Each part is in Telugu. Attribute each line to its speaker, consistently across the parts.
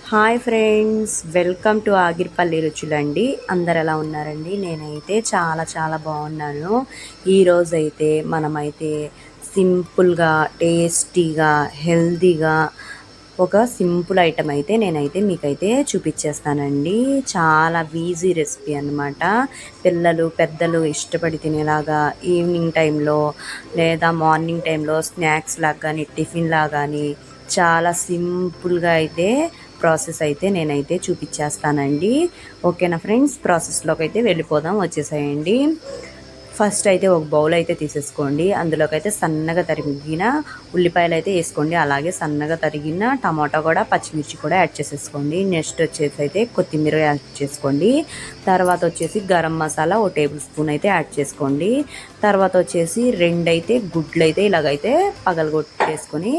Speaker 1: Hi friends, welcome to Agiripalli రుచులండి. అందరు ఎలా ఉన్నారండి? నేనైతే చాలా చాలా బాగున్నాను. ఈరోజైతే మనమైతే సింపుల్గా, టేస్టీగా, హెల్తీగా ఒక సింపుల్ ఐటెం అయితే నేనైతే మీకైతే చూపించేస్తానండి. చాలా ఈజీ రెసిపీ అన్నమాట. పిల్లలు పెద్దలు ఇష్టపడి తినేలాగా ఈవినింగ్ టైంలో లేదా మార్నింగ్ టైంలో స్నాక్స్ లాగా కానీ టిఫిన్ లాగా కానీ చాలా సింపుల్గా అయితే ప్రాసెస్ అయితే నేనైతే చూపించేస్తానండి. ఓకేనా ఫ్రెండ్స్, ప్రాసెస్లోకి అయితే వెళ్ళిపోదాం, వచ్చేసేయండి. ఫస్ట్ అయితే ఒక బౌల్ అయితే తీసేసుకోండి. అందులోకి అయితే సన్నగా తరిగిన ఉల్లిపాయలు అయితే వేసుకోండి. అలాగే సన్నగా తరిగిన టమాటా కూడా, పచ్చిమిర్చి కూడా యాడ్ చేసేసుకోండి. నెక్స్ట్ వచ్చేసి అయితే కొత్తిమీర యాడ్ చేసుకోండి. తర్వాత వచ్చేసి గరం మసాలా 1 టేబుల్ స్పూన్ అయితే యాడ్ చేసుకోండి. తర్వాత వచ్చేసి 2 అయితే గుడ్లు అయితే ఇలాగైతే పగలగొట్టేసుకొని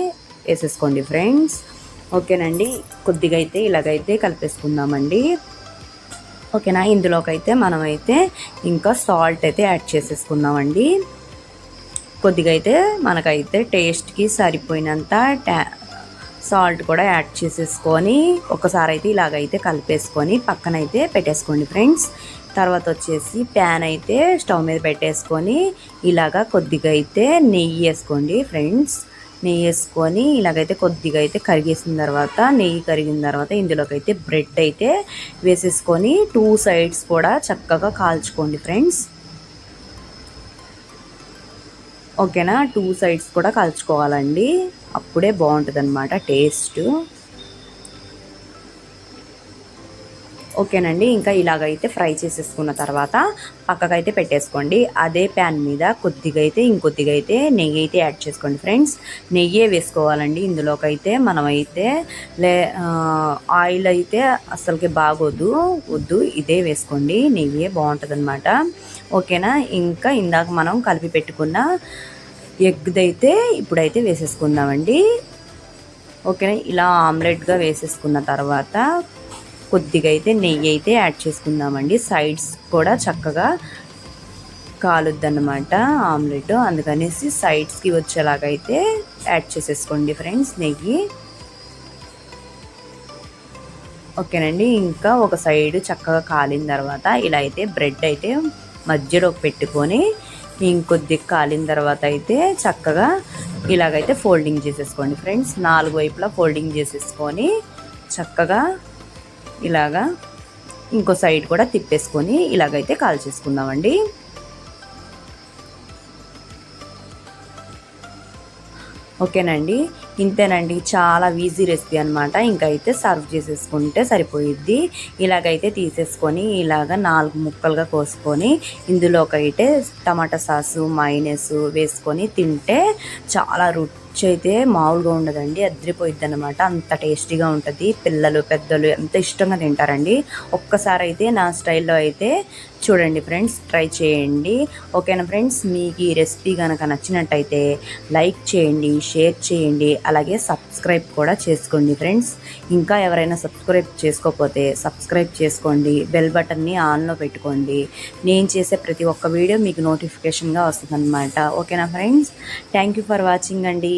Speaker 1: వేసేసుకోండి ఫ్రెండ్స్. ఓకేనండి, కొద్దిగా అయితే ఇలాగైతే కలిపేసుకుందామండి. ఓకేనా, ఇందులోకి అయితే మనమైతే ఇంకా సాల్ట్ అయితే యాడ్ చేసేసుకుందామండి. కొద్దిగా అయితే మనకైతే టేస్ట్కి సరిపోయినంత సాల్ట్ కూడా యాడ్ చేసేసుకొని ఒకసారి అయితే ఇలాగైతే కలిపేసుకొని పక్కనైతే పెట్టేసుకోండి ఫ్రెండ్స్. తర్వాత వచ్చేసి ప్యాన్ అయితే స్టవ్ మీద పెట్టేసుకొని ఇలాగా కొద్దిగా అయితే నెయ్యి వేసుకోండి ఫ్రెండ్స్. నెయ్యి వేసుకొని ఇలాగైతే కొద్దిగా అయితే నెయ్యి కరిగిన తర్వాత ఇందులోకి అయితే బ్రెడ్ అయితే వేసేసుకొని 2 సైడ్స్ కూడా చక్కగా కాల్చుకోండి ఫ్రెండ్స్. ఓకేనా, 2 సైడ్స్ కూడా కాల్చుకోవాలండి, అప్పుడే బాగుంటుంది అన్నమాట టేస్ట్. ఓకేనండి, ఇంకా ఇలాగైతే ఫ్రై చేసేసుకున్న తర్వాత పక్కకైతే పెట్టేసుకోండి. అదే ప్యాన్ మీద కొద్దిగా అయితే ఇంకొద్దిగా అయితే నెయ్యి అయితే యాడ్ చేసుకోండి ఫ్రెండ్స్. నెయ్యే వేసుకోవాలండి ఇందులోకైతే. మనమైతే ఆయిల్ అయితే అసలుకి వద్దు, ఇదే వేసుకోండి, నెయ్యే బాగుంటుంది అనమాట. ఓకేనా, ఇంకా ఇందాక మనం కలిపి పెట్టుకున్న ఎగ్దైతే ఇప్పుడైతే వేసేసుకుందామండి. ఓకేనా, ఇలా ఆమ్లెట్గా వేసేసుకున్న తర్వాత కొద్దిగా అయితే నెయ్యి అయితే యాడ్ చేసుకుందామండి. సైడ్స్ కూడా చక్కగా కాలుద్దన్నమాట ఆమ్లెట్, అందుకనేసి సైడ్స్కి వచ్చేలాగైతే యాడ్ చేసేసుకోండి ఫ్రెండ్స్ నెయ్యి. ఓకేనండి, ఇంకా ఒక సైడ్ చక్కగా కాలిన తర్వాత ఇలా అయితే బ్రెడ్ అయితే మధ్యలోకి పెట్టుకొని ఇంకొద్ది కాలిన తర్వాత అయితే చక్కగా ఇలాగైతే ఫోల్డింగ్ చేసేసుకోండి ఫ్రెండ్స్. 4 వైపులా ఫోల్డింగ్ చేసేసుకొని చక్కగా ఇలాగా ఇంకో సైడ్ కూడా తిప్పేసుకొని ఇలాగైతే కాల్చేసుకుందామండి. ఓకేనండి, ఇంతేనండి, చాలా ఈజీ రెసిపీ అనమాట. ఇంకైతే సర్వ్ చేసేసుకుంటే సరిపోయిద్ది. ఇలాగైతే తీసేసుకొని ఇలాగ 4 ముక్కలుగా కోసుకొని ఇందులోకైతే టమాటా సాసు, మైనస్ వేసుకొని తింటే చాలా రుచి అయితే మామూలుగా ఉండదండి, అదిరిపోయిద్ది అనమాట. అంత టేస్టీగా ఉంటుంది. పిల్లలు పెద్దలు ఎంత ఇష్టంగా తింటారండి. ఒక్కసారి అయితే నా స్టైల్లో అయితే చూడండి ఫ్రెండ్స్, ట్రై చేయండి. ఓకేనా ఫ్రెండ్స్, మీకు ఈ రెసిపీ కనుక నచ్చినట్టయితే లైక్ చేయండి, షేర్ చేయండి, అలాగే సబ్స్క్రైబ్ కూడా చేసుకోండి ఫ్రెండ్స్. ఇంకా ఎవరైనా సబ్స్క్రైబ్ చేసుకోకపోతే సబ్స్క్రైబ్ చేసుకోండి, బెల్ బటన్ని ఆన్లో పెట్టుకోండి. నేను చేసే ప్రతి ఒక్క వీడియో మీకు నోటిఫికేషన్గా వస్తుంది అనమాట. ఓకేనా friends, thank you for watching అండి.